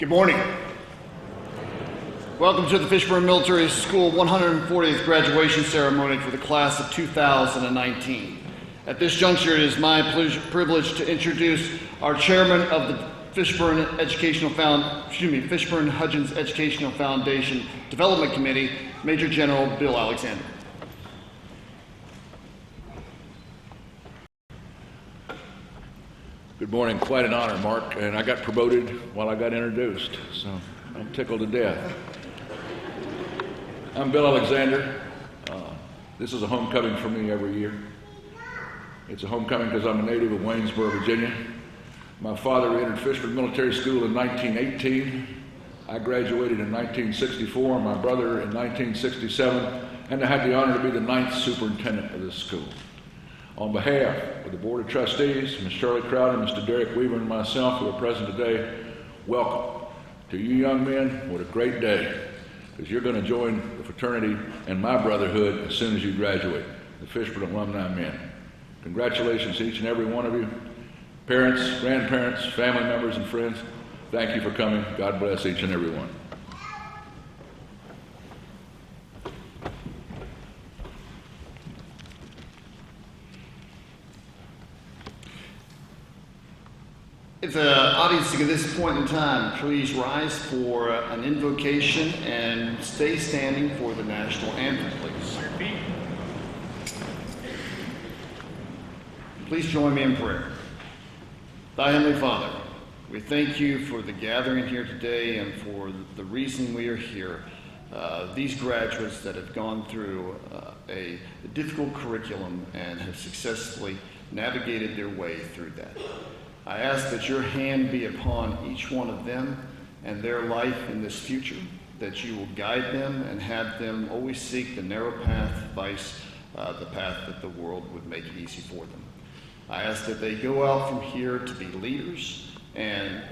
Good morning. Welcome to the Fishburne Military School 140th graduation ceremony for the class of 2019. At this juncture, it is my privilege to introduce our chairman of the Fishburne Hudgens Educational Foundation Development Committee, Major General Bill Alexander. Good morning. Quite an honor, Mark, and I got promoted while I got introduced, so I'm tickled to death. I'm Bill Alexander. This is a homecoming for me every year. It's a homecoming because I'm a native of Waynesboro, Virginia. My father entered Fishburne Military School in 1918. I graduated in 1964, my brother in 1967, and I had the honor to be the 9th superintendent of this school. On behalf of the Board of Trustees, Ms. Shirley Crowder, Mr. Derek Weaver, and myself who are present today, welcome. To you young men, what a great day, because you're going to join the fraternity and my brotherhood as soon as you graduate, the Fishburne alumni men. Congratulations to each and every one of you. Parents, grandparents, family members, and friends, thank you for coming. God bless each and every one. If the audience at this point in time, please rise for an invocation and stay standing for the national anthem, please. Please join me in prayer. Thy Heavenly Father, we thank you for the gathering here today and for the reason we are here. These graduates that have gone through a difficult curriculum and have successfully navigated their way through that. I ask that your hand be upon each one of them and their life in this future, that you will guide them and have them always seek the narrow path, vice the path that the world would make easy for them. I ask that they go out from here to be leaders and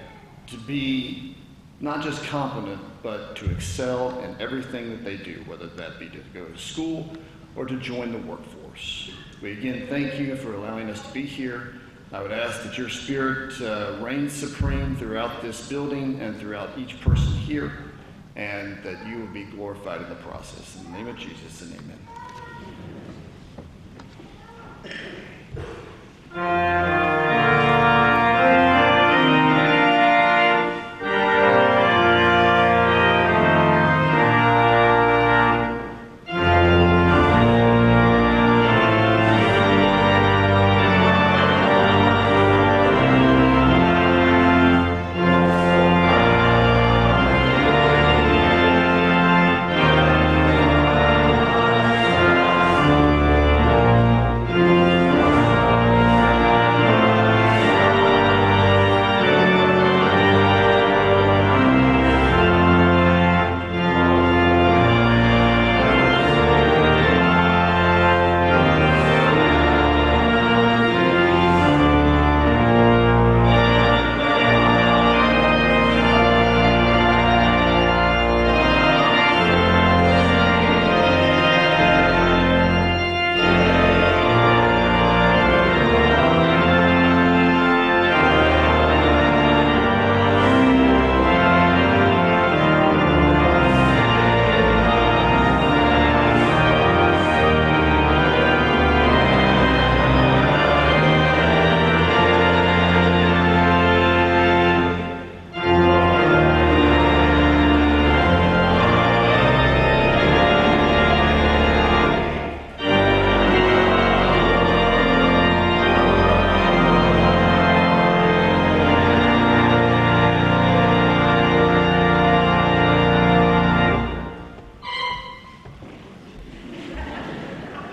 to be not just competent, but to excel in everything that they do, whether that be to go to school or to join the workforce. We again thank you for allowing us to be here. I would ask that your spirit reigns supreme throughout this building and throughout each person here, and that you will be glorified in the process. In the name of Jesus, and amen.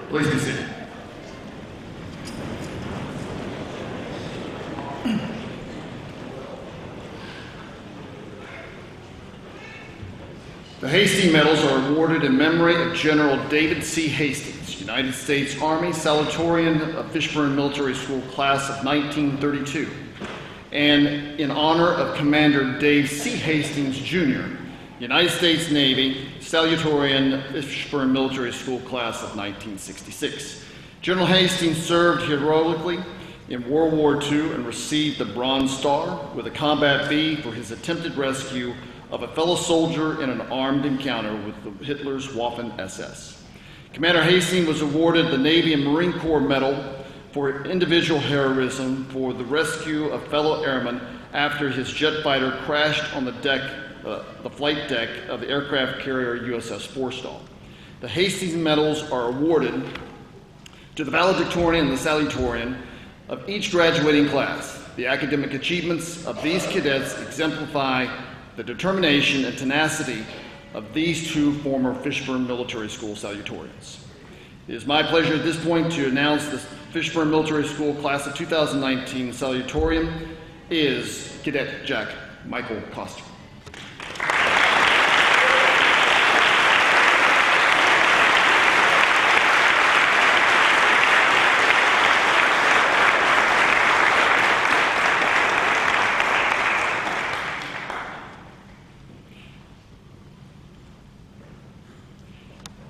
Please be seated. The Hasty Medals are awarded in memory of General David C. Hastings, United States Army Valedictorian of Fishburne Military School class of 1932, and in honor of Commander Dave C. Hastings, Jr., United States Navy Valedictorian Fishburne Military School class of 1966. General Hastings served heroically in World War II and received the Bronze Star with a Combat B for his attempted rescue of a fellow soldier in an armed encounter with Hitler's Waffen-SS. Commander Hasty was awarded the Navy and Marine Corps Medal for individual heroism for the rescue of fellow airmen after his jet fighter crashed on the flight deck of the aircraft carrier USS Forrestal. The Hasty Medals are awarded to the Valedictorian and the Salutatorian of each graduating class. The academic achievements of these cadets exemplify the determination and tenacity of these two former Fishburne Military School Salutatorians. It is my pleasure at this point to announce the Fishburne Military School Class of 2019 Salutatorian is Cadet Jack Michael Coster.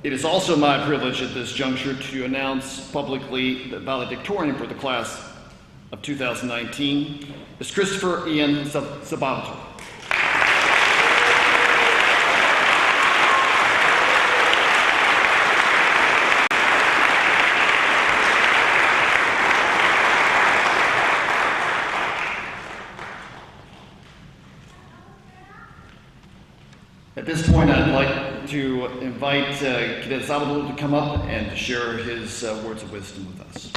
It is also my privilege at this juncture to announce publicly the valedictorian for the class of 2019 is Christopher Ian Sabato. At this point, I'd like to invite Cadet Sabato to come up and to share his words of wisdom with us.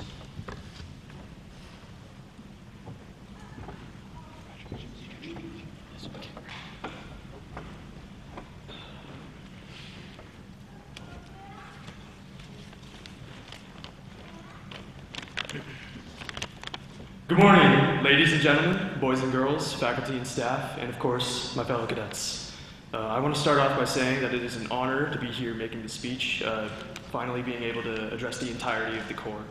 Good morning, ladies and gentlemen, boys and girls, faculty and staff, and of course, my fellow cadets. I want to start off by saying that it is an honor to be here making this speech, finally being able to address the entirety of the Corps.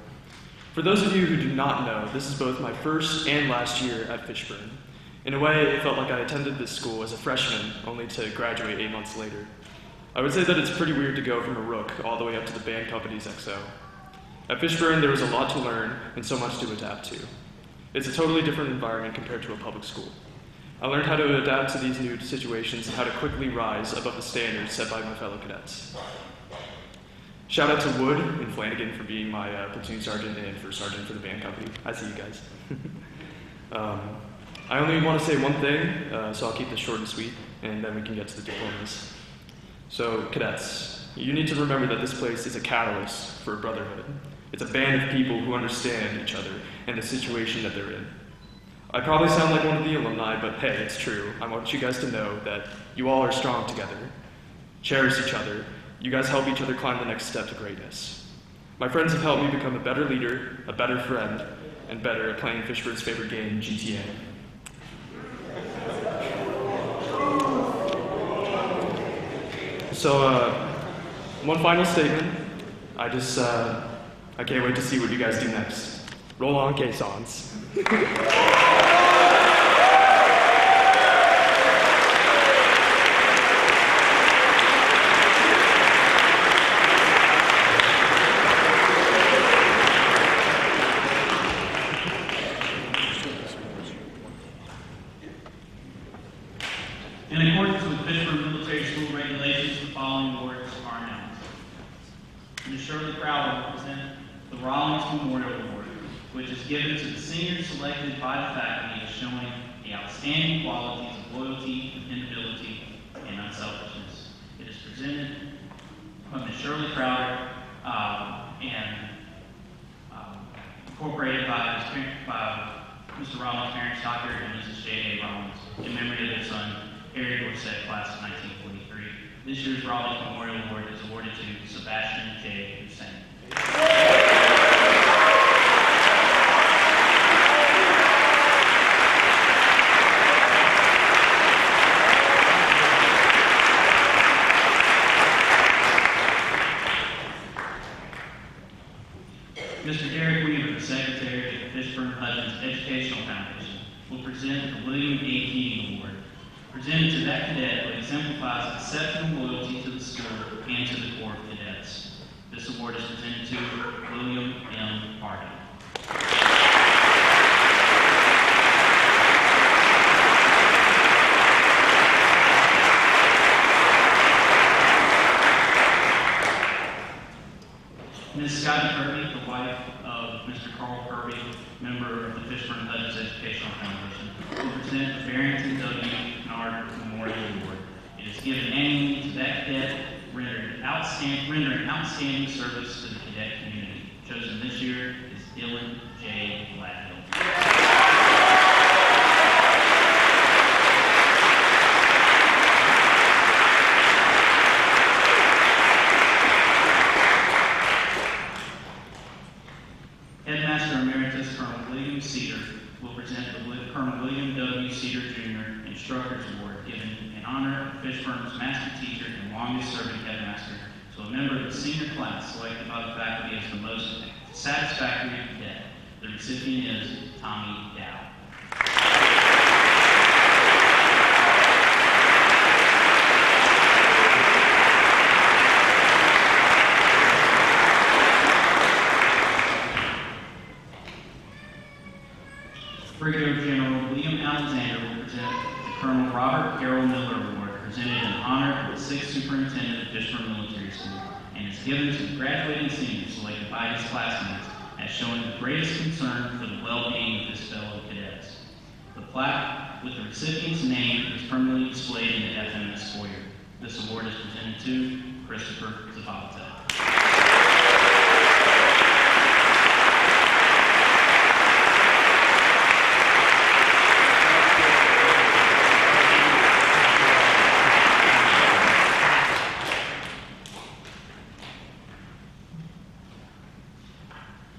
For those of you who do not know, this is both my first and last year at Fishburne. In a way, it felt like I attended this school as a freshman, only to graduate 8 months later. I would say that it's pretty weird to go from a rook all the way up to the band company's XO. At Fishburne, there was a lot to learn and so much to adapt to. It's a totally different environment compared to a public school. I learned how to adapt to these new situations and how to quickly rise above the standards set by my fellow cadets. Shout out to Wood and Flanagan for being my platoon sergeant and first sergeant for the band company. I see you guys. I only want to say one thing, so I'll keep this short and sweet, and then we can get to the diplomas. So, cadets, you need to remember that this place is a catalyst for brotherhood. It's a band of people who understand each other and the situation that they're in. I probably sound like one of the alumni, but hey, it's true. I want you guys to know that you all are strong together. Cherish each other. You guys help each other climb the next step to greatness. My friends have helped me become a better leader, a better friend, and better at playing Fishburne's favorite game, GTA. So, one final statement. I can't wait to see what you guys do next. Roll on, caissons. In accordance with Fishburne Military School regulations, the following awards are announced. Ms. Shirley Crowder will present the Rollins Memorial Award, which is given to the seniors selected by the faculty as showing the outstanding qualities of loyalty, dependability, and unselfishness. It is presented by Ms. Shirley Crowder and incorporated by Mr. Rollins' parents, Dr. and Mrs. J.A. Rollins, in memory of their son, Harry JROTC, class of 1943. This year's Rollins Memorial Award is awarded to Sebastian J. Hussein. Mr. Derek Weaver, the Secretary of the Fishburne Hudgens Educational Foundation, will present the William A. Keating Award, presented to that cadet who exemplifies exceptional loyalty to the school and to the Corps of Cadets. This award is presented to William M. Harding. member of the Fishburne Military Educational Foundation, will present the Barrington W. Kennard Memorial Award. It is given annually to that cadet rendering outstanding service to the cadet community. Chosen this year is Dylan J. Gladhill. Headmaster Emeritus Colonel William Cedar will present the Colonel William W. Cedar Jr. Instructor's Award, given in honor of Fishburne's master teacher and longest-serving headmaster to a member of the senior class selected by the faculty as the most satisfactory cadet. The recipient is Tommy Dow. Brigadier General William Alexander will present the Colonel Robert Carroll Miller Award, presented in honor of the 6th Superintendent of Fishburne Military School, and is given to graduating seniors selected by his classmates as showing the greatest concern for the well-being of his fellow cadets. The plaque with the recipient's name is permanently displayed in the FMS foyer. This award is presented to Christopher Zapata.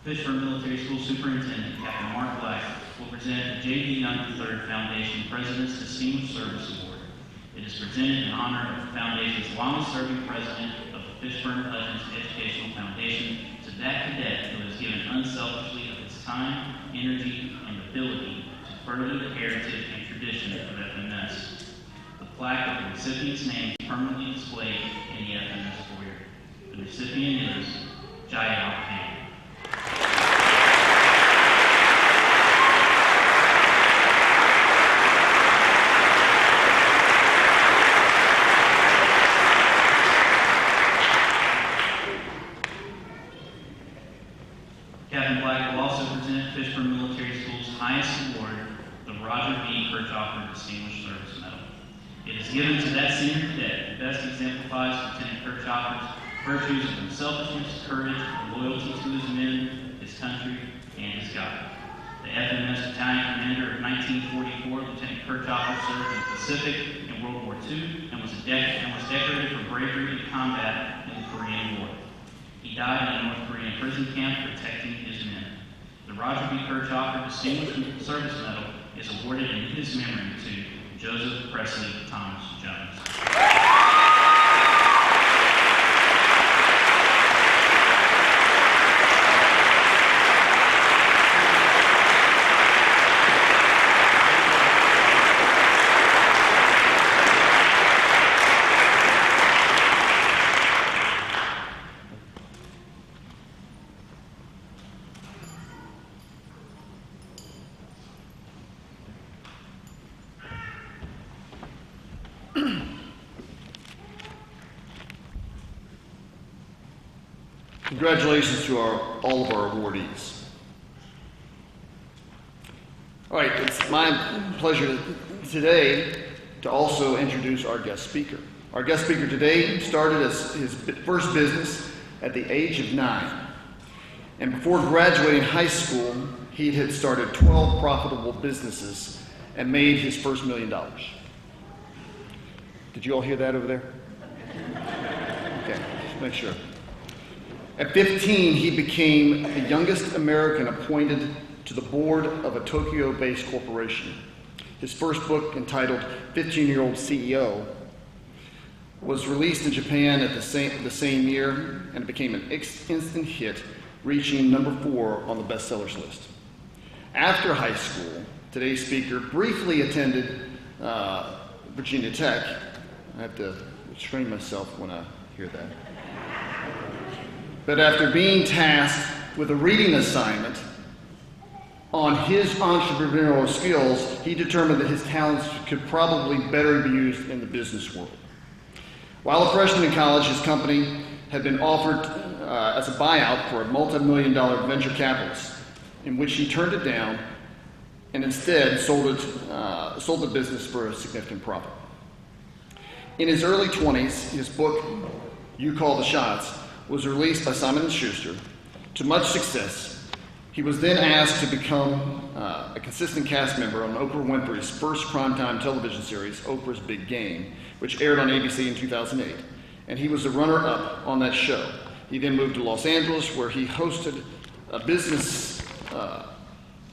Fishburne Military School Superintendent Captain Mark Black will present the J.D. Young III Foundation President's Distinguished Service Award. It is presented in honor of the Foundation's longest-serving president of the Fishburne Legends Educational Foundation to that cadet who has given unselfishly of its time, energy, and ability to further the heritage and tradition of FMS. The plaque with the recipient's name is permanently displayed in the FMS foyer. The recipient is Jayal Kane. Captain Black will also present Fishburne Military School's highest award, the Roger B. Kirchhofer Distinguished Service Medal. It is given to that senior cadet who best exemplifies Lieutenant Kirchhofer's virtues of unselfishness, courage, and loyalty to his men, his country, and his God. The FMS Battalion Commander of 1944, Lieutenant Kirchhofer served in the Pacific in World War II and was decorated for bravery in combat in the Korean War. He died in a North Korean prison camp protecting his men. The Roger B. Kirchhofer Distinguished Service Medal is awarded in his memory to Joseph Presley Thomas Jones. Congratulations to all of our awardees. All right, it's my pleasure today to also introduce our guest speaker. Our guest speaker today started as his first business at the age of 9. And before graduating high school, he had started 12 profitable businesses and made his first $1 million. Did you all hear that over there? Okay, just make sure. At 15, he became the youngest American appointed to the board of a Tokyo-based corporation. His first book, entitled 15-Year-Old CEO, was released in Japan at the same year, and it became an instant hit, reaching number 4 on the bestsellers list. After high school, today's speaker briefly attended Virginia Tech. I have to restrain myself when I hear that. But after being tasked with a reading assignment on his entrepreneurial skills, he determined that his talents could probably better be used in the business world. While a freshman in college, his company had been offered as a buyout for a multi-million-dollar venture capitalist, in which he turned it down and instead sold the business for a significant profit. In his early 20s, his book, You Call the Shots, was released by Simon & Schuster to much success. He was then asked to become a consistent cast member on Oprah Winfrey's first primetime television series, Oprah's Big Game, which aired on ABC in 2008. And he was the runner-up on that show. He then moved to Los Angeles, where he hosted a business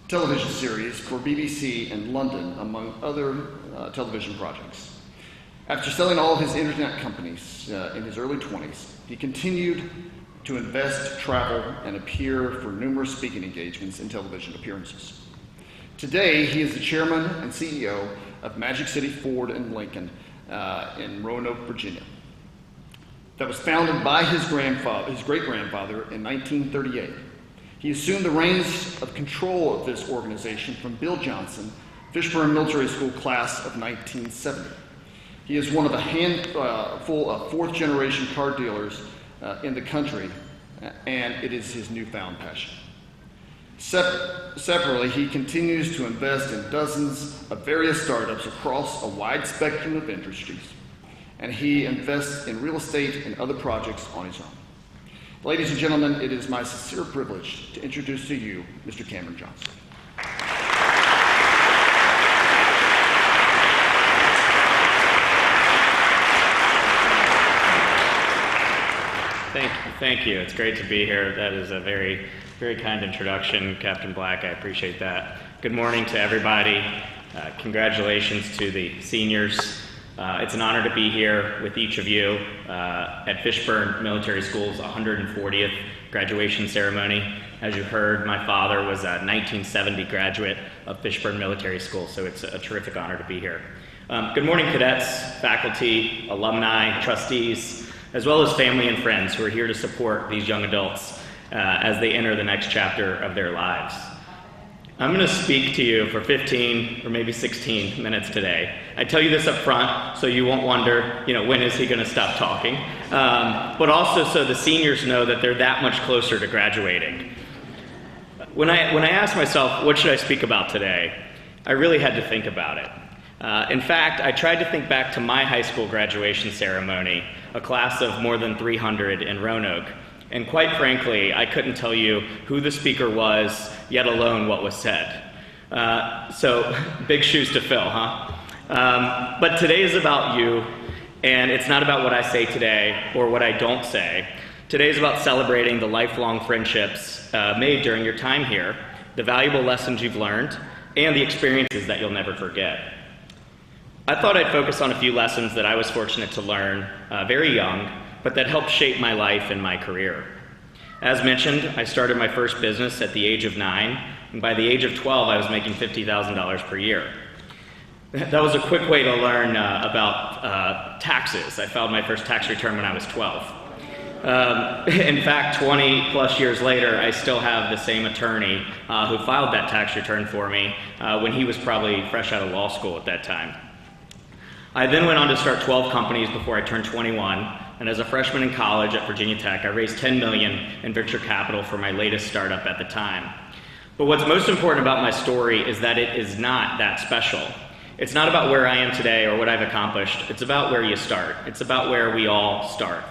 television series for BBC in London, among other television projects. After selling all of his internet companies in his early 20s, he continued to invest, travel, and appear for numerous speaking engagements and television appearances. Today, he is the chairman and CEO of Magic City Ford and Lincoln in Roanoke, Virginia. That was founded by his great-grandfather in 1938. He assumed the reins of control of this organization from Bill Johnson, Fishburne Military School class of 1970. He is one of a handful of fourth-generation car dealers in the country, and it is his newfound passion. Separately, he continues to invest in dozens of various startups across a wide spectrum of industries, and he invests in real estate and other projects on his own. Ladies and gentlemen, it is my sincere privilege to introduce to you Mr. Cameron Johnson. Thank you. It's great to be here. That is a very, very kind introduction, Captain Black. I appreciate that. Good morning to everybody. Congratulations to the seniors. It's an honor to be here with each of you at Fishburne Military School's 140th graduation ceremony. As you heard, my father was a 1970 graduate of Fishburne Military School, so it's a terrific honor to be here. Good morning, cadets, faculty, alumni, trustees, as well as family and friends who are here to support these young adults as they enter the next chapter of their lives. I'm going to speak to you for 15 or maybe 16 minutes today. I tell you this up front so you won't wonder, when is he going to stop talking? But also so the seniors know that they're that much closer to graduating. When I asked myself, what should I speak about today, I really had to think about it. In fact, I tried to think back to my high school graduation ceremony, a class of more than 300 in Roanoke. And quite frankly, I couldn't tell you who the speaker was, yet alone what was said. So big shoes to fill, huh? But today is about you, and it's not about what I say today or what I don't say. Today is about celebrating the lifelong friendships made during your time here, the valuable lessons you've learned, and the experiences that you'll never forget. I thought I'd focus on a few lessons that I was fortunate to learn very young, but that helped shape my life and my career. As mentioned, I started my first business at the age of 9, and by the age of 12, I was making $50,000 per year. That was a quick way to learn about taxes. I filed my first tax return when I was 12. In fact, 20 plus years later, I still have the same attorney who filed that tax return for me when he was probably fresh out of law school at that time. I then went on to start 12 companies before I turned 21, and as a freshman in college at Virginia Tech, I raised $10 million in venture capital for my latest startup at the time. But what's most important about my story is that it is not that special. It's not about where I am today or what I've accomplished. It's about where you start. It's about where we all start.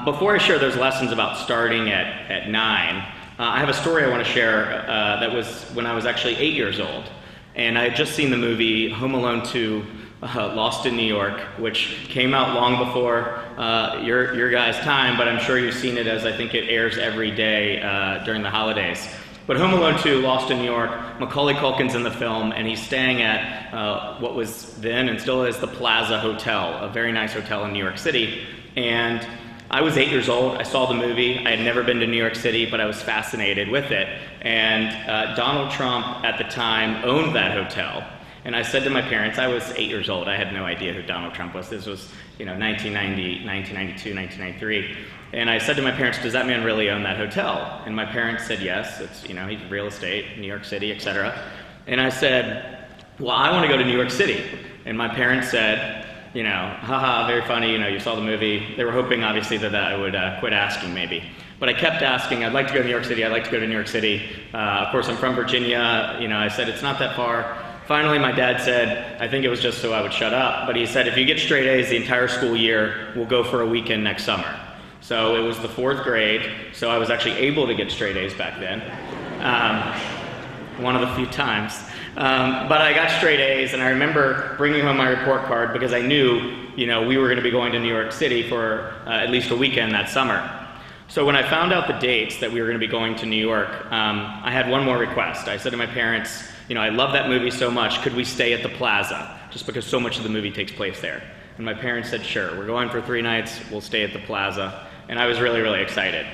Before I share those lessons about starting at 9, I have a story I want to share that was when I was actually 8 years old. And I had just seen the movie Home Alone 2, Lost in New York, which came out long before your guys' time, but I'm sure you've seen it as I think it airs every day during the holidays. But Home Alone 2, Lost in New York, Macaulay Culkin's in the film, and he's staying at what was then and still is the Plaza Hotel, a very nice hotel in New York City. And I was 8 years old. I saw the movie. I had never been to New York City, but I was fascinated with it. And Donald Trump at the time owned that hotel. And I said to my parents, I was 8 years old. I had no idea who Donald Trump was. This was, 1990, 1992, 1993. And I said to my parents, does that man really own that hotel? And my parents said, yes. It's, he's real estate, New York City, etc. And I said, well, I want to go to New York City. And my parents said, haha, very funny, you saw the movie. They were hoping, obviously, that I would quit asking, maybe. But I kept asking, I'd like to go to New York City, I'd like to go to New York City. Of course, I'm from Virginia. I said, it's not that far. Finally, my dad said, I think it was just so I would shut up, but he said, if you get straight A's the entire school year, we'll go for a weekend next summer. So it was the 4th grade, so I was actually able to get straight A's back then. One of the few times. But I got straight A's, and I remember bringing home my report card because I knew, we were going to be going to New York City for at least a weekend that summer. So when I found out the dates that we were going to be going to New York, I had one more request. I said to my parents, I love that movie so much, could we stay at the Plaza? Just because so much of the movie takes place there. And my parents said, sure, we're going for 3 nights, we'll stay at the Plaza. And I was really, really excited.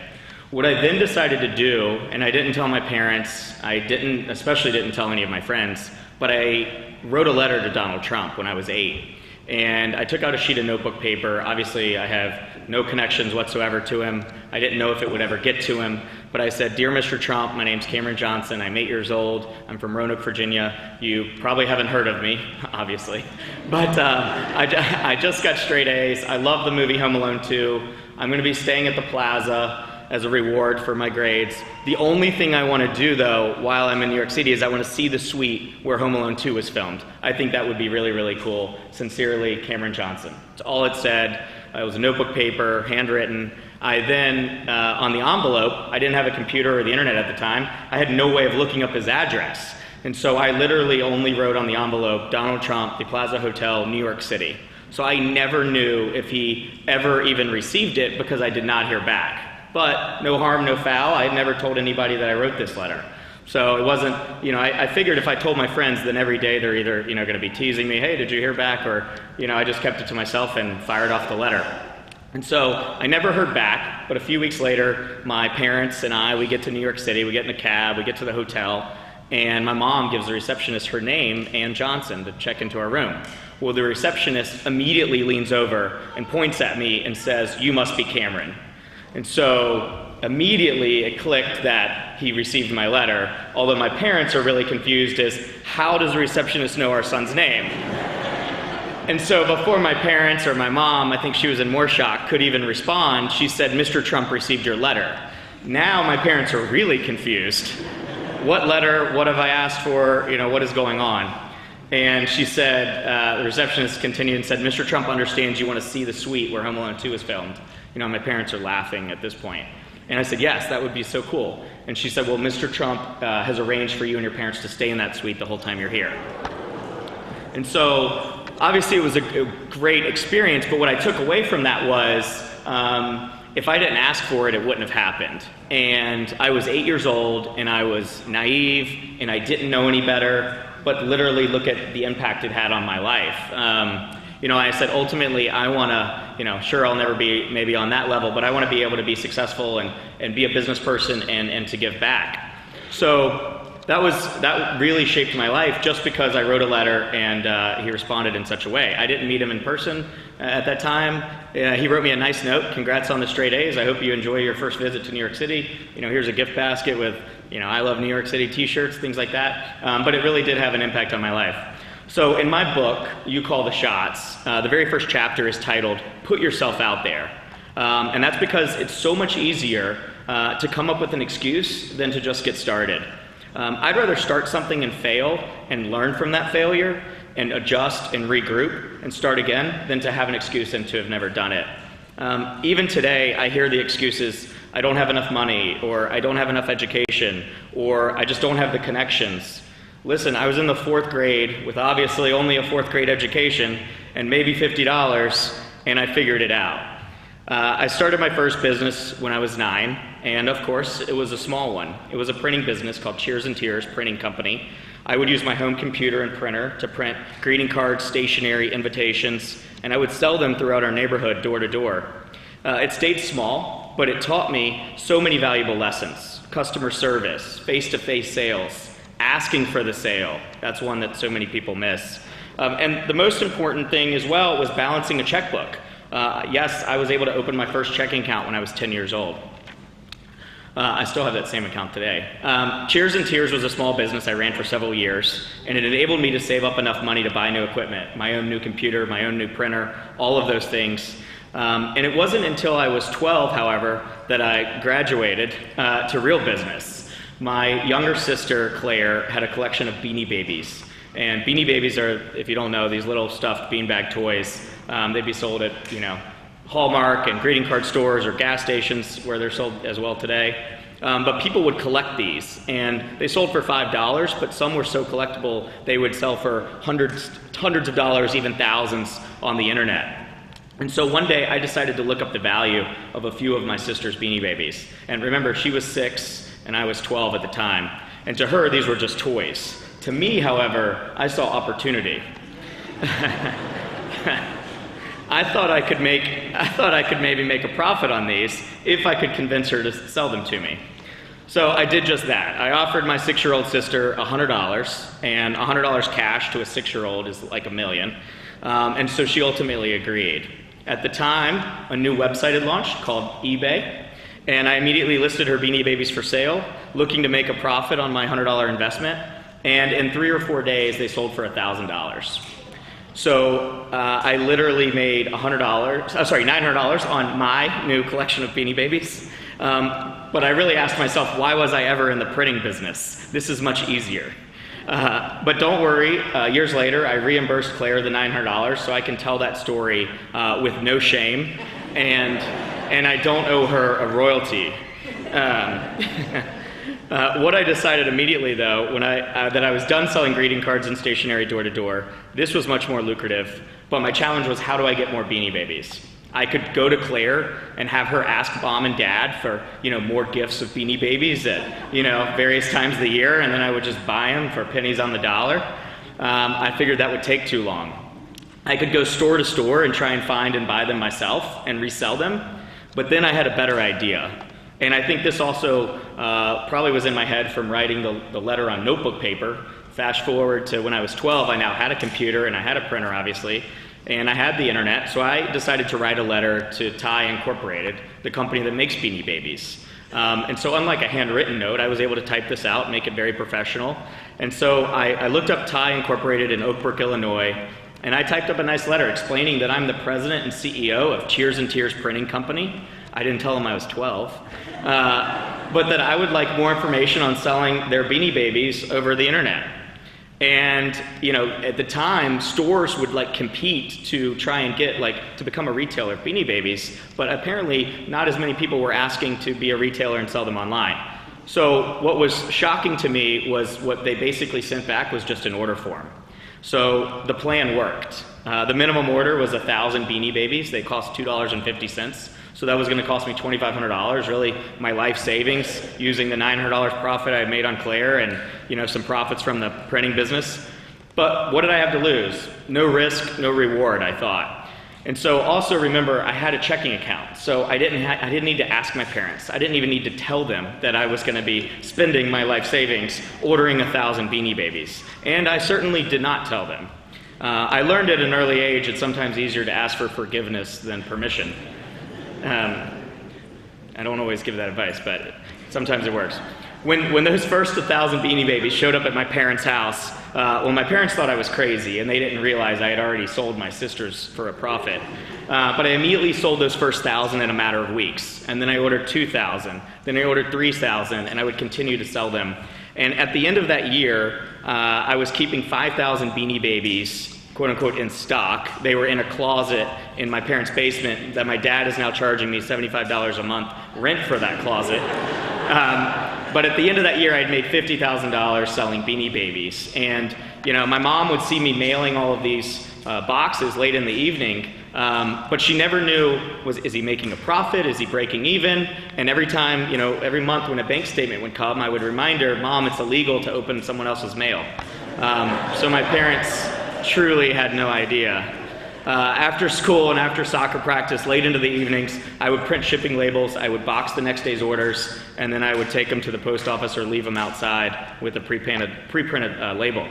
What I then decided to do, and I didn't tell my parents, especially didn't tell any of my friends, but I wrote a letter to Donald Trump when I was 8. And I took out a sheet of notebook paper. Obviously, I have no connections whatsoever to him. I didn't know if it would ever get to him. But I said, Dear Mr. Trump, my name's Cameron Johnson. I'm 8 years old. I'm from Roanoke, Virginia. You probably haven't heard of me, obviously. But I just got straight A's. I love the movie Home Alone 2. I'm going to be staying at the Plaza as a reward for my grades. The only thing I want to do, though, while I'm in New York City is I want to see the suite where Home Alone 2 was filmed. I think that would be really, really cool. Sincerely, Cameron Johnson. That's all it said. It was a notebook paper, handwritten. I then, on the envelope, I didn't have a computer or the internet at the time. I had no way of looking up his address. And so I literally only wrote on the envelope, Donald Trump, the Plaza Hotel, New York City. So I never knew if he ever even received it because I did not hear back. But no harm, no foul. I had never told anybody that I wrote this letter. So it wasn't, I figured if I told my friends, then every day they're either, going to be teasing me, hey, did you hear back? Or, I just kept it to myself and fired off the letter. And so I never heard back, but a few weeks later, my parents and we get to New York City, we get in a cab, we get to the hotel, and my mom gives the receptionist her name, Ann Johnson, to check into our room. Well, the receptionist immediately leans over and points at me and says, you must be Cameron. And so immediately it clicked that he received my letter, although my parents are really confused as, how does the receptionist know our son's name? And so before my parents or my mom, I think she was in more shock, could even respond, she said, Mr. Trump received your letter. Now my parents are really confused. What letter? What have I asked for? What is going on? And she said, the receptionist continued and said, Mr. Trump understands you want to see the suite where Home Alone 2 was filmed. My parents are laughing at this point. And I said, yes, that would be so cool. And she said, well, Mr. Trump has arranged for you and your parents to stay in that suite the whole time you're here. And so, obviously, it was a great experience, but what I took away from that was, if I didn't ask for it, it wouldn't have happened. And I was 8 years old, and I was naive, and I didn't know any better, but literally look at the impact it had on my life. I said, ultimately, I want to, sure, I'll never be maybe on that level, but I want to be able to be successful and be a business person and to give back. So that really shaped my life just because I wrote a letter and he responded in such a way. I didn't meet him in person at that time. He wrote me a nice note. Congrats on the straight A's. I hope you enjoy your first visit to New York City. Here's a gift basket with, I love New York City t-shirts, things like that. But it really did have an impact on my life. So in my book, You Call the Shots, the very first chapter is titled, Put Yourself Out There. And that's because it's so much easier to come up with an excuse than to just get started. I'd rather start something and fail and learn from that failure and adjust and regroup and start again than to have an excuse and to have never done it. Even today, I hear the excuses, I don't have enough money, or I don't have enough education, or I just don't have the connections. Listen, I was in the 4th grade with obviously only a 4th grade education and maybe $50, and I figured it out. I started my first business when I was 9, and of course, it was a small one. It was a printing business called Cheers and Tears Printing Company. I would use my home computer and printer to print greeting cards, stationery, invitations, and I would sell them throughout our neighborhood door to door. It stayed small, but it taught me so many valuable lessons. Customer service, face-to-face sales, asking for the sale. That's one that so many people miss. And the most important thing as well was balancing a checkbook. Yes, I was able to open my first checking account when I was 10 years old. I still have that same account today. Cheers and Tears was a small business I ran for several years, and it enabled me to save up enough money to buy new equipment, my own new computer, my own new printer, all of those things. And it wasn't until I was 12, however, that I graduated to real business. My younger sister, Claire, had a collection of Beanie Babies. And Beanie Babies are, if you don't know, these little stuffed beanbag toys. They'd be sold at, Hallmark and greeting card stores or gas stations where they're sold as well today. But people would collect these, and they sold for $5, but some were so collectible they would sell for hundreds of dollars, even thousands on the internet. And so one day I decided to look up the value of a few of my sister's Beanie Babies. And remember, she was 6 and I was 12 at the time. And to her, these were just toys. To me, however, I saw opportunity. I thought I could maybe make a profit on these if I could convince her to sell them to me. So I did just that. I offered my 6-year-old sister $100, and $100 cash to a 6-year-old is like $1 million. And so she ultimately agreed. At the time, a new website had launched called eBay, and I immediately listed her Beanie Babies for sale, looking to make a profit on my $100 investment. And in 3 or 4 days, they sold for $1,000. So I literally made $900 on my new collection of Beanie Babies. But I really asked myself, why was I ever in the printing business? This is much easier. But don't worry, years later, I reimbursed Claire the $900, so I can tell that story with no shame, and I don't owe her a royalty. What I decided immediately, though, when that I was done selling greeting cards and stationery door to door, this was much more lucrative, but my challenge was, how do I get more Beanie Babies? I could go to Claire and have her ask Mom and Dad for, more gifts of Beanie Babies at, various times of the year, and then I would just buy them for pennies on the dollar. I figured that would take too long. I could go store to store and try and find and buy them myself and resell them, but then I had a better idea. And I think this also probably was in my head from writing the letter on notebook paper. Fast forward to when I was 12, I now had a computer and I had a printer, obviously, and I had the internet, so I decided to write a letter to Ty Incorporated, the company that makes Beanie Babies. And so unlike a handwritten note, I was able to type this out, make it very professional. And so I looked up Ty Incorporated in Oak Brook, Illinois, and I typed up a nice letter explaining that I'm the president and CEO of Cheers and Tears Printing Company. I didn't tell them I was 12. But that I would like more information on selling their Beanie Babies over the internet. And, at the time, stores would compete to try and get, to become a retailer of Beanie Babies, but apparently not as many people were asking to be a retailer and sell them online. So what was shocking to me was what they basically sent back was just an order form. So the plan worked. The minimum order was 1,000 Beanie Babies. They cost $2.50. So that was going to cost me $2,500, really my life savings, using the $900 profit I made on Claire and some profits from the printing business. But what did I have to lose? No risk, no reward, I thought. And so also remember, I had a checking account, so I didn't need to ask my parents. I didn't even need to tell them that I was going to be spending my life savings ordering 1,000 Beanie Babies. And I certainly did not tell them. I learned at an early age it's sometimes easier to ask for forgiveness than permission. I don't always give that advice, but sometimes it works. When those first 1,000 Beanie Babies showed up at my parents' house, my parents thought I was crazy, and they didn't realize I had already sold my sisters for a profit. But I immediately sold those first 1,000 in a matter of weeks, and then I ordered 2,000, then I ordered 3,000, and I would continue to sell them. And at the end of that year, I was keeping 5,000 Beanie Babies, quote unquote, in stock. They were in a closet in my parents' basement that my dad is now charging me $75 a month rent for that closet. But at the end of that year, I'd made $50,000 selling Beanie Babies. And, my mom would see me mailing all of these boxes late in the evening, but she never knew, is he making a profit? Is he breaking even? And every time, every month when a bank statement would come, I would remind her, Mom, it's illegal to open someone else's mail. So my parents truly had no idea. After school and after soccer practice, late into the evenings, I would print shipping labels, I would box the next day's orders, and then I would take them to the post office or leave them outside with a pre-printed label.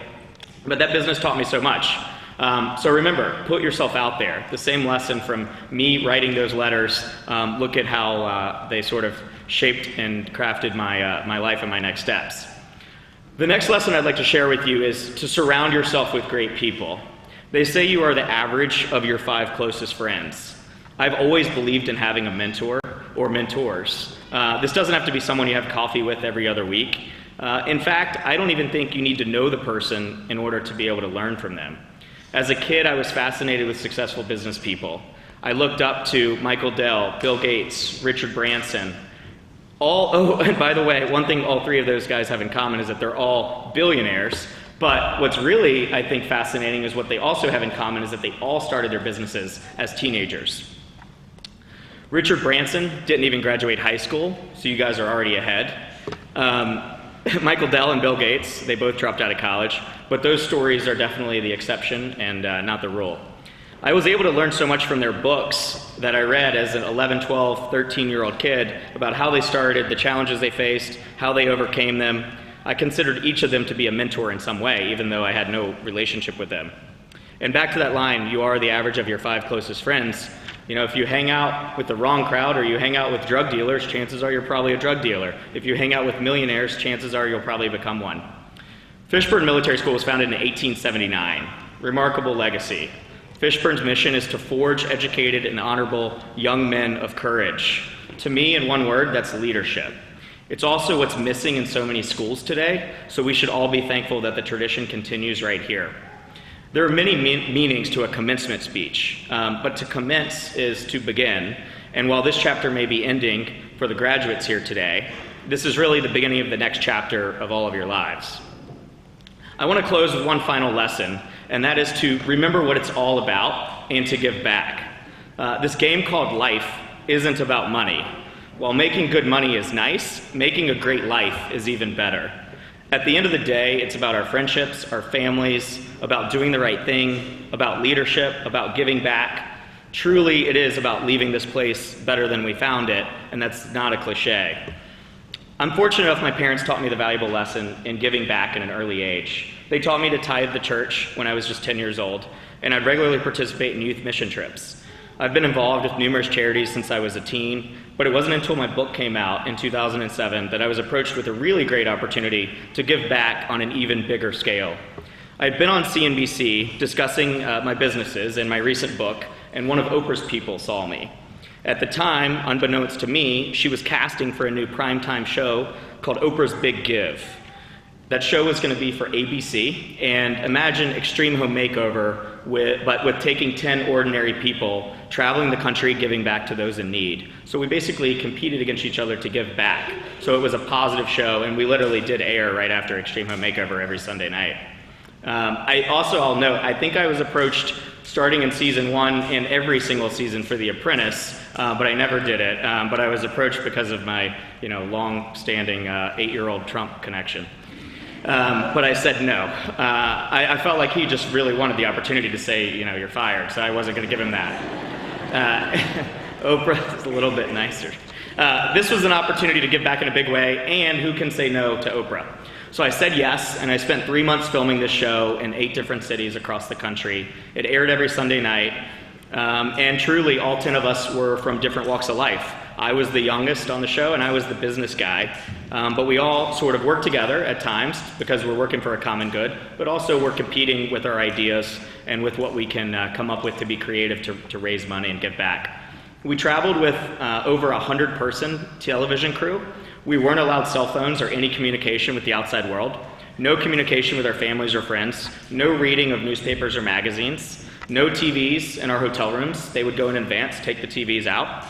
But that business taught me so much. So remember, put yourself out there. The same lesson from me writing those letters, look at how they sort of shaped and crafted my life and my next steps. The next lesson I'd like to share with you is to surround yourself with great people. They say you are the average of your 5 closest friends. I've always believed in having a mentor or mentors. This doesn't have to be someone you have coffee with every other week. In fact, I don't even think you need to know the person in order to be able to learn from them. As a kid, I was fascinated with successful business people. I looked up to Michael Dell, Bill Gates, Richard Branson. And by the way, one thing all 3 of those guys have in common is that they're all billionaires. But what's really, I think, fascinating is what they also have in common is that they all started their businesses as teenagers. Richard Branson didn't even graduate high school, so you guys are already ahead. Michael Dell and Bill Gates, they both dropped out of college, but those stories are definitely the exception and not the rule. I was able to learn so much from their books that I read as an 11, 12, 13-year-old kid about how they started, the challenges they faced, how they overcame them. I considered each of them to be a mentor in some way, even though I had no relationship with them. And back to that line, you are the average of your 5 closest friends. You know, if you hang out with the wrong crowd or you hang out with drug dealers, chances are you're probably a drug dealer. If you hang out with millionaires, chances are you'll probably become one. Fishburne Military School was founded in 1879. Remarkable legacy. Fishburne's mission is to forge educated and honorable young men of courage. To me, in one word, that's leadership. It's also what's missing in so many schools today, so we should all be thankful that the tradition continues right here. There are many meanings to a commencement speech, but to commence is to begin, and while this chapter may be ending for the graduates here today, this is really the beginning of the next chapter of all of your lives. I want to close with one final lesson, and that is to remember what it's all about and to give back. This game called life isn't about money. While making good money is nice, making a great life is even better. At the end of the day, it's about our friendships, our families, about doing the right thing, about leadership, about giving back. Truly, it is about leaving this place better than we found it, and that's not a cliche. I'm fortunate enough my parents taught me the valuable lesson in giving back at an early age. They taught me to tithe the church when I was just 10 years old, and I'd regularly participate in youth mission trips. I've been involved with numerous charities since I was a teen, but it wasn't until my book came out in 2007 that I was approached with a really great opportunity to give back on an even bigger scale. I'd been on CNBC discussing my businesses in my recent book, and one of Oprah's people saw me. At the time, unbeknownst to me, she was casting for a new primetime show called Oprah's Big Give. That show was going to be for ABC, and imagine Extreme Home Makeover, but with taking 10 ordinary people, traveling the country, giving back to those in need. So we basically competed against each other to give back. So it was a positive show, and we literally did air right after Extreme Home Makeover every Sunday night. I'll note, I think I was approached starting in season 1 and every single season for The Apprentice, but I never did it. But I was approached because of my, long-standing 8-year-old Trump connection. But I said no. I felt like he just really wanted the opportunity to say, you're fired, so I wasn't going to give him that. Oprah is a little bit nicer. This was an opportunity to give back in a big way, and who can say no to Oprah? So I said yes, and I spent 3 months filming this show in 8 different cities across the country. It aired every Sunday night, and truly all 10 of us were from different walks of life. I was the youngest on the show, and I was the business guy. But we all sort of work together at times because we're working for a common good, but also we're competing with our ideas and with what we can come up with to be creative to raise money and give back. We traveled with over 100-person television crew. We weren't allowed cell phones or any communication with the outside world. No communication with our families or friends. No reading of newspapers or magazines. No TVs in our hotel rooms. They would go in advance, take the TVs out.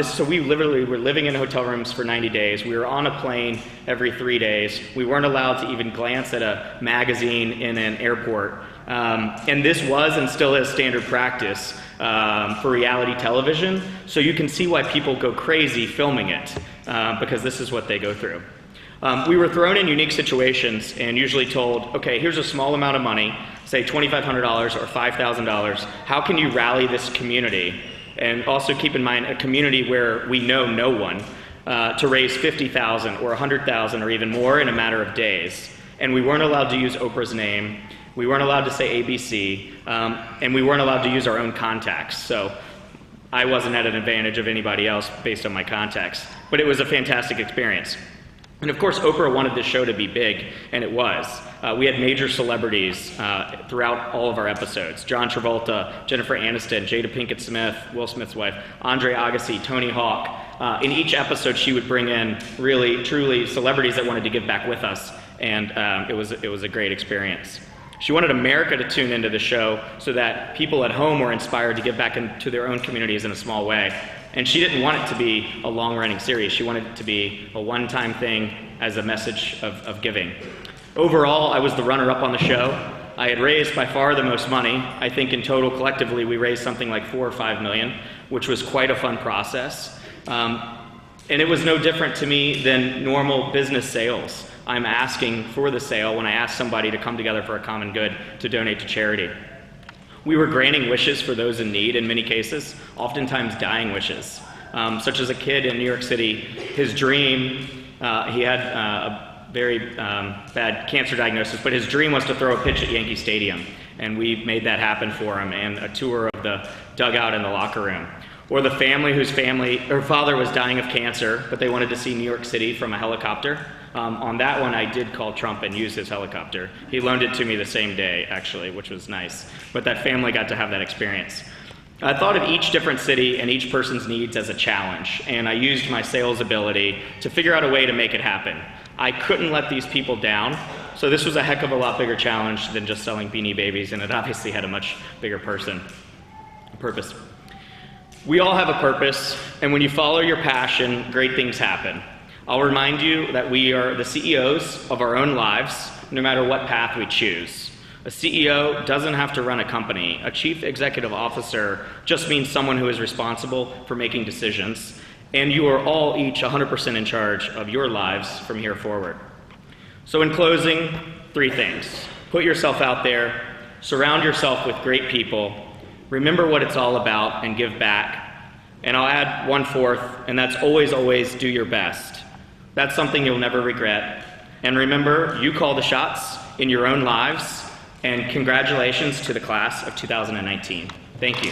So we literally were living in hotel rooms for 90 days. We were on a plane every 3 days. We weren't allowed to even glance at a magazine in an airport. And this was and still is standard practice for reality television. So you can see why people go crazy filming it, because this is what they go through. We were thrown in unique situations and usually told, okay, here's a small amount of money, say $2,500 or $5,000. How can you rally this community? And also keep in mind a community where we know no one, to raise $50,000 or $100,000 or even more in a matter of days. And we weren't allowed to use Oprah's name. We weren't allowed to say ABC, and we weren't allowed to use our own contacts. So I wasn't at an advantage of anybody else based on my contacts. But it was a fantastic experience. And of course, Oprah wanted this show to be big, and it was. We had major celebrities throughout all of our episodes. John Travolta, Jennifer Aniston, Jada Pinkett Smith, Will Smith's wife, Andre Agassi, Tony Hawk. In each episode, she would bring in really, truly celebrities that wanted to give back with us, and it was a great experience. She wanted America to tune into the show so that people at home were inspired to give back into their own communities in a small way. And she didn't want it to be a long-running series. She wanted it to be a one-time thing as a message of giving. Overall, I was the runner-up on the show. I had raised by far the most money. I think in total, collectively, we raised something like $4 or $5 million, which was quite a fun process. And it was no different to me than normal business sales. I'm asking for the sale when I ask somebody to come together for a common good to donate to charity. We were granting wishes for those in need in many cases, oftentimes dying wishes. Such as a kid in New York City, his dream, he had a very bad cancer diagnosis, but his dream was to throw a pitch at Yankee Stadium. And we made that happen for him, and a tour of the dugout in the locker room. Or the family whose father was dying of cancer, but they wanted to see New York City from a helicopter. On that one, I did call Trump and use his helicopter. He loaned it to me the same day, actually, which was nice. But that family got to have that experience. I thought of each different city and each person's needs as a challenge, and I used my sales ability to figure out a way to make it happen. I couldn't let these people down, so this was a heck of a lot bigger challenge than just selling Beanie Babies, and it obviously had a much bigger purpose. We all have a purpose, and when you follow your passion, great things happen. I'll remind you that we are the CEOs of our own lives, no matter what path we choose. A CEO doesn't have to run a company. A chief executive officer just means someone who is responsible for making decisions, and you are all each 100% in charge of your lives from here forward. So in closing, 3 things. Put yourself out there, surround yourself with great people, remember what it's all about, and give back. And I'll add 1 4th, and that's always, always do your best. That's something you'll never regret. And remember, you call the shots in your own lives, and congratulations to the class of 2019. Thank you.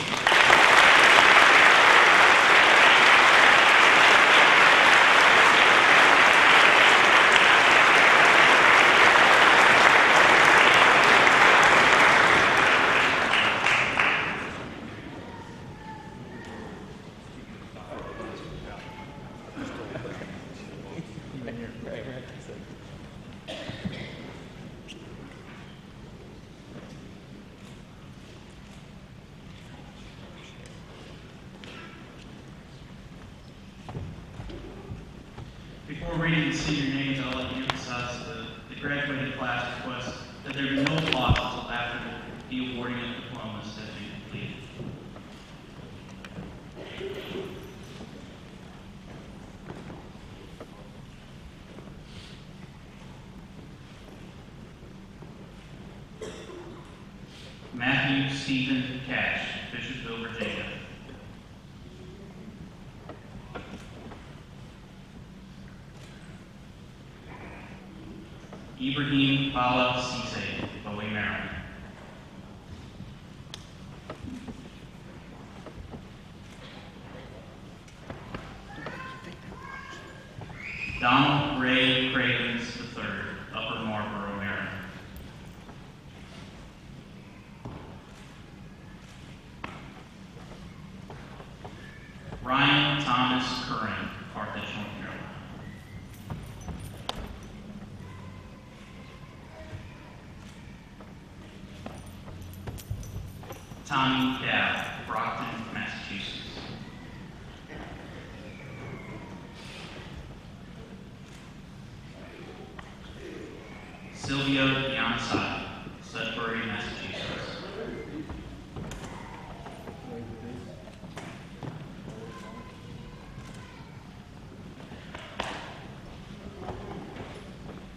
Before reading the senior names, I'll let you emphasize the graduating class request that there be no applause until after the awarding of diplomas has been completed. Matthew Stephen Cash, Fishersville, Virginia. Ibrahim Bala Cisse, Bowie, Maryland. Donald Ray Cravens III, Upper Marlboro, Maryland. Ryan Thomas Curran, Carthage, North Carolina. Tommy Dow, Brockton, Massachusetts. Silvio Yamasaki, Sudbury, Massachusetts.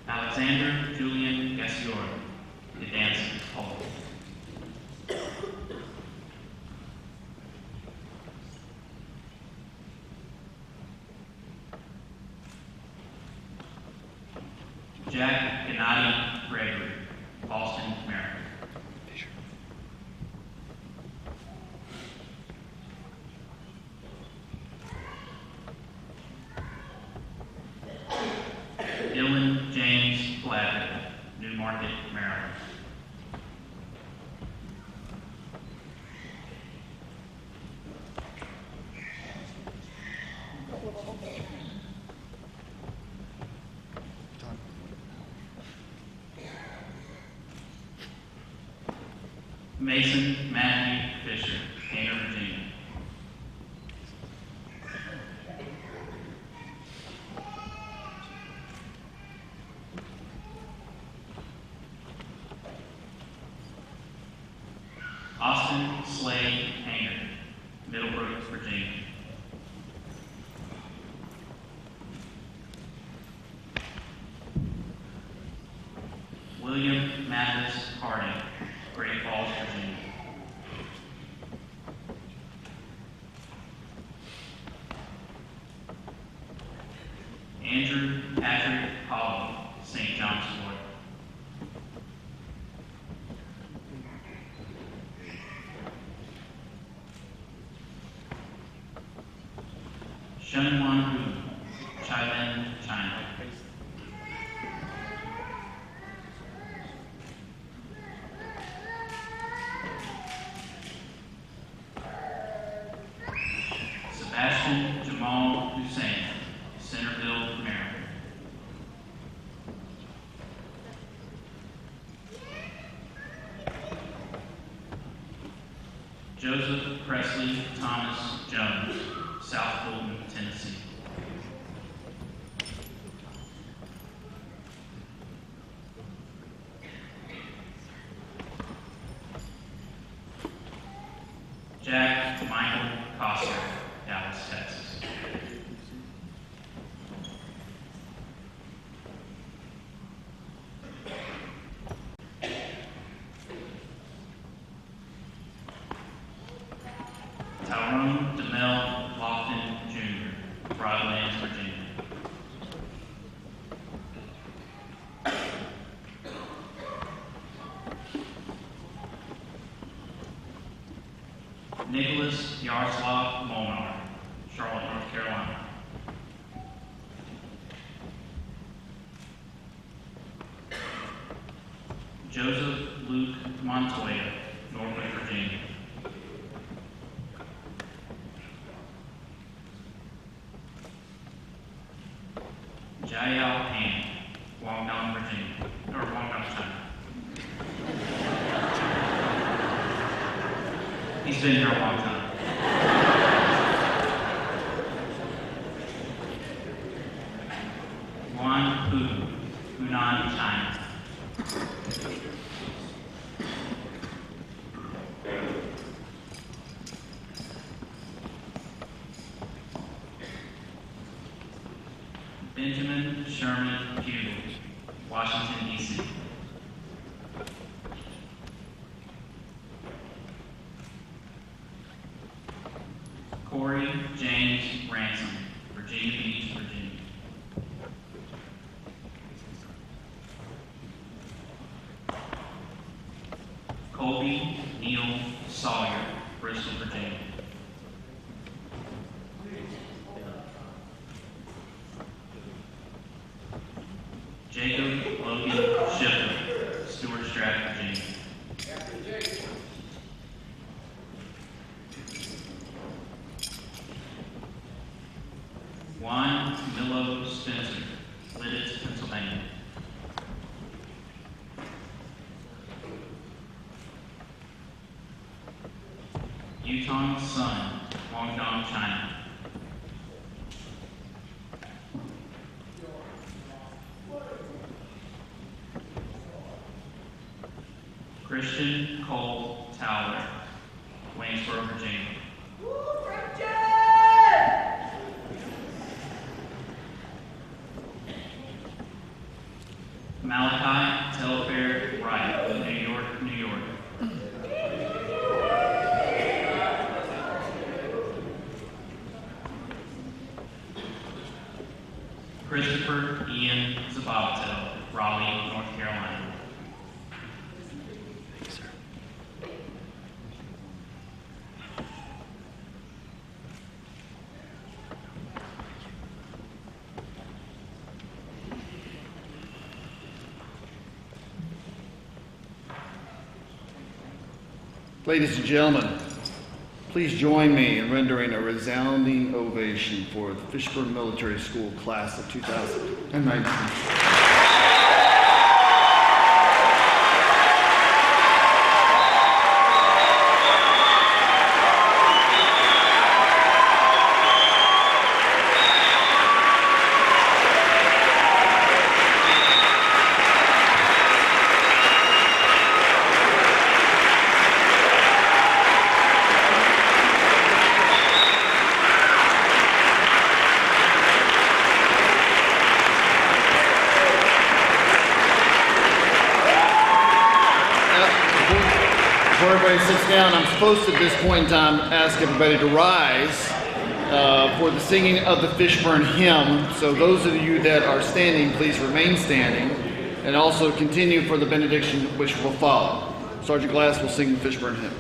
Alexander Julian Gassior, Gdansk, Poland. Jack Gennady Gregory, Boston, Maryland. Market, Maryland. Mason Matthew Fisher, Gaynor, Virginia. Austin Slade Hanger, Middlebrook, Virginia. William Mathis Harding, Great Falls, Virginia. Andrew Patrick Hollow, St. John's, Florida. Shenwan Hu, Chilin, China. Sebastian Jamal Hussein, Centerville, Maryland. Joseph Presley Thomas Jones, South Fulton, Tennessee. Jack Michael Coster, Dallas, Texas. Tyrone DeMel Lofton Jr., Broadlands, Virginia. Nicholas Yaroslav Molnar, Charlotte, North Carolina. Joseph Luke Montoya, Norfolk, Virginia. Jiao Han, Guangdong, Virginia, or Guangdong, China. He's been here a long time. Juan Hu, Hunan, China. Benjamin Sherman Bugle, Washington, D.C. Corey James Ransom, Virginia Beach, Virginia. Colby Neal Sawyer, Bristol, Virginia. Jacob Logan Schiffer, Stewart Stratton, Virginia. Juan Camilo Spencer, Lidditz, Pennsylvania. Yutong Sun, Guangdong, China. Christian Cole Towler, Waynesboro, Virginia. Malachi Telfair Wright, New York, New York. Christopher Ian Zabatel, Raleigh, North Carolina. Ladies and gentlemen, please join me in rendering a resounding ovation for the Fishburne Military School class of 2019. Before everybody sits down, I'm supposed to, at this point in time, ask everybody to rise for the singing of the Fishburne hymn. So those of you that are standing, please remain standing, and also continue for the benediction which will follow. Sergeant Glass will sing the Fishburne hymn.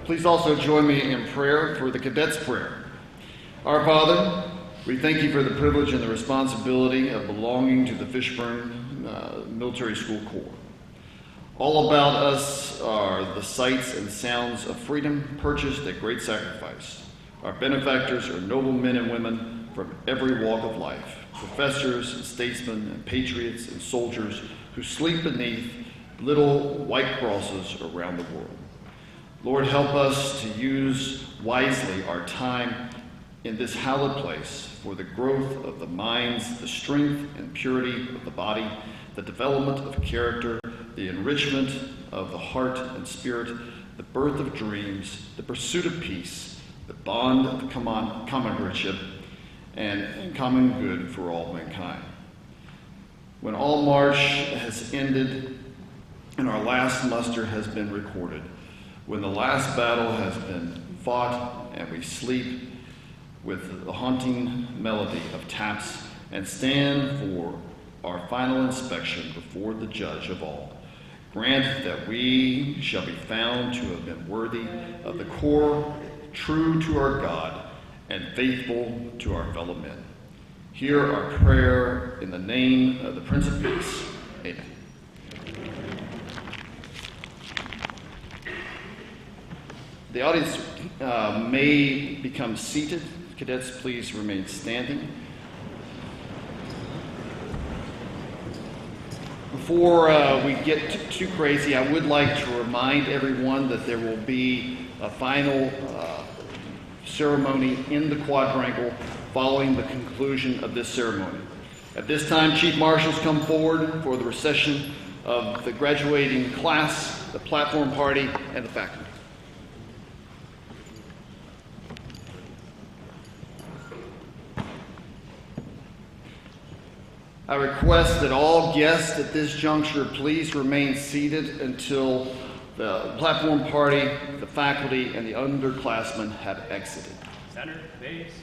Please also join me in prayer for the Cadets Prayer. Our Father, we thank you for the privilege and the responsibility of belonging to the Fishburne Military School Corps. All about us are the sights and sounds of freedom purchased at great sacrifice. Our benefactors are noble men and women from every walk of life, professors and statesmen and patriots and soldiers who sleep beneath little white crosses around the world. Lord, help us to use wisely our time in this hallowed place for the growth of the minds, the strength and purity of the body, the development of character, the enrichment of the heart and spirit, the birth of dreams, the pursuit of peace, the bond of comradeship, and common good for all mankind. When all march has ended and our last muster has been recorded, when the last battle has been fought and we sleep with the haunting melody of taps and stand for our final inspection before the judge of all, grant that we shall be found to have been worthy of the Corps, true to our God, and faithful to our fellow men. Hear our prayer in the name of the Prince of Peace. Amen. The audience may become seated. Cadets, please remain standing. Before we get too crazy, I would like to remind everyone that there will be a final ceremony in the quadrangle following the conclusion of this ceremony. At this time, Chief Marshals come forward for the recession of the graduating class, the platform party, and the faculty. I request that all guests at this juncture please remain seated until the platform party, the faculty, and the underclassmen have exited. Center, base.